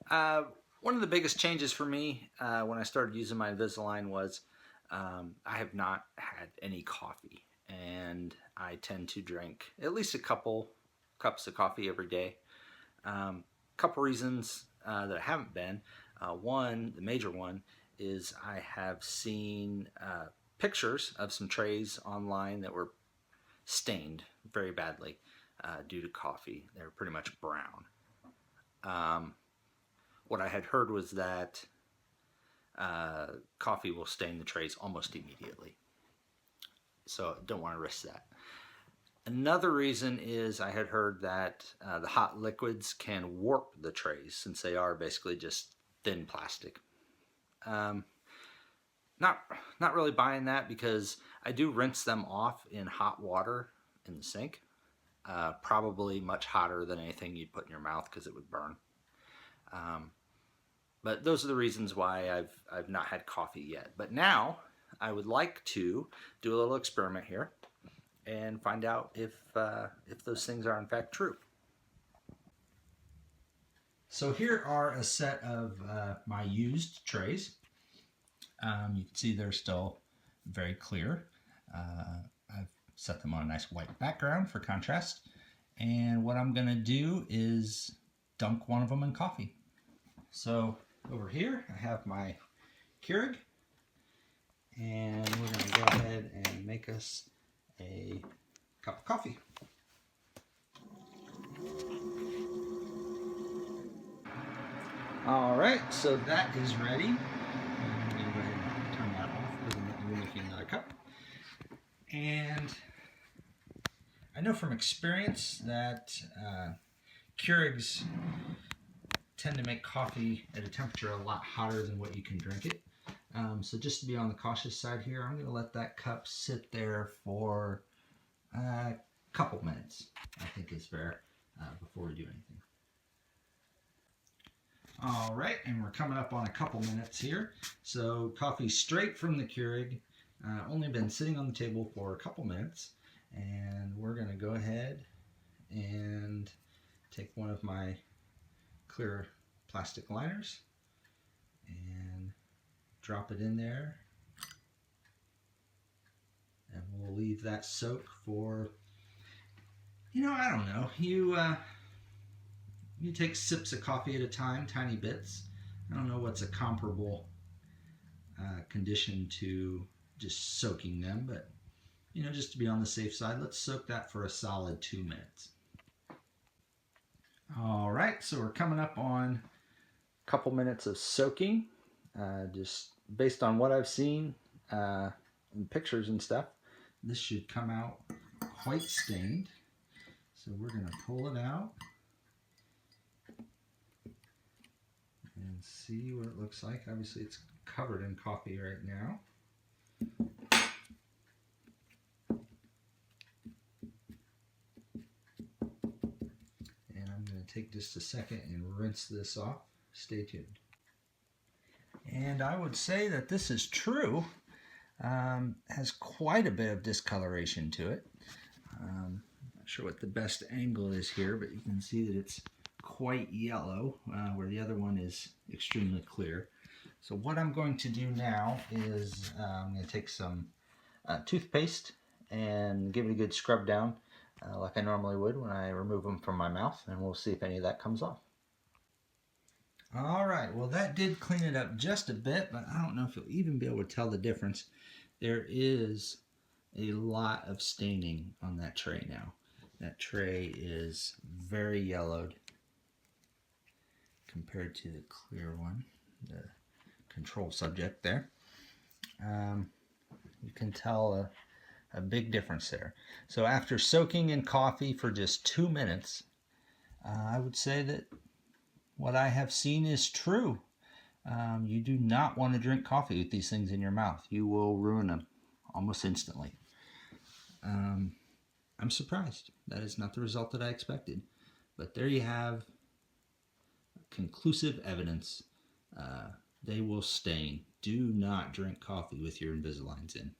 Uh, One of the biggest changes for me when I started using my Invisalign was I have not had any coffee, and I tend to drink at least a couple cups of coffee every day. Couple reasons that I haven't been. One, the major one, is I have seen pictures of some trays online that were stained very badly due to coffee. They were pretty much brown. What I had heard was that coffee will stain the trays almost immediately. So don't want to risk that. Another reason is I had heard that the hot liquids can warp the trays since they are basically just thin plastic. Not really buying that because I do rinse them off in hot water in the sink. Probably much hotter than anything you'd put in your mouth because it would burn. But those are the reasons why I've not had coffee yet. But now I would like to do a little experiment here and find out if those things are in fact true. So here are a set of my used trays. You can see they're still very clear. I've set them on a nice white background for contrast. And what I'm going to do is dunk one of them in coffee. So over here I have my Keurig, and we're going to go ahead and make us a cup of coffee. All right, so that is ready. I'm going to go ahead and turn that off because I'm making another cup. And I know from experience that Keurigs tend to make coffee at a temperature a lot hotter than what you can drink it. So just to be on the cautious side here, I'm going to let that cup sit there for a couple minutes, I think is fair, before we do anything. All right, and we're coming up on a couple minutes here. So coffee straight from the Keurig, only been sitting on the table for a couple minutes, and we're going to go ahead and take one of my clear plastic liners and drop it in there, and we'll leave that soak for, I don't know, you take sips of coffee at a time, tiny bits. I don't know what's a comparable condition to just soaking them, but just to be on the safe side, let's soak that for a solid 2 minutes. All right, so we're coming up on a couple minutes of soaking. Just based on what I've seen in pictures and stuff, this should come out quite stained. So we're going to pull it out and see what it looks like. Obviously it's covered in coffee right now. And I'm going to take just a second and rinse this off. Stay tuned. And I would say that this is true. Has quite a bit of discoloration to it. Not sure what the best angle is here, but you can see that it's quite yellow, where the other one is extremely clear. So what I'm going to do now is I'm going to take some toothpaste and give it a good scrub down like I normally would when I remove them from my mouth, and we'll see if any of that comes off. Alright, well that did clean it up just a bit, but I don't know if you'll even be able to tell the difference. There is a lot of staining on that tray now. That tray is very yellowed compared to the clear one, the control subject there. You can tell a big difference there. So after soaking in coffee for just 2 minutes, I would say that what I have seen is true. You do not want to drink coffee with these things in your mouth. You will ruin them almost instantly. I'm surprised. That is not the result that I expected. But there you have conclusive evidence. They will stain. Do not drink coffee with your Invisaligns in.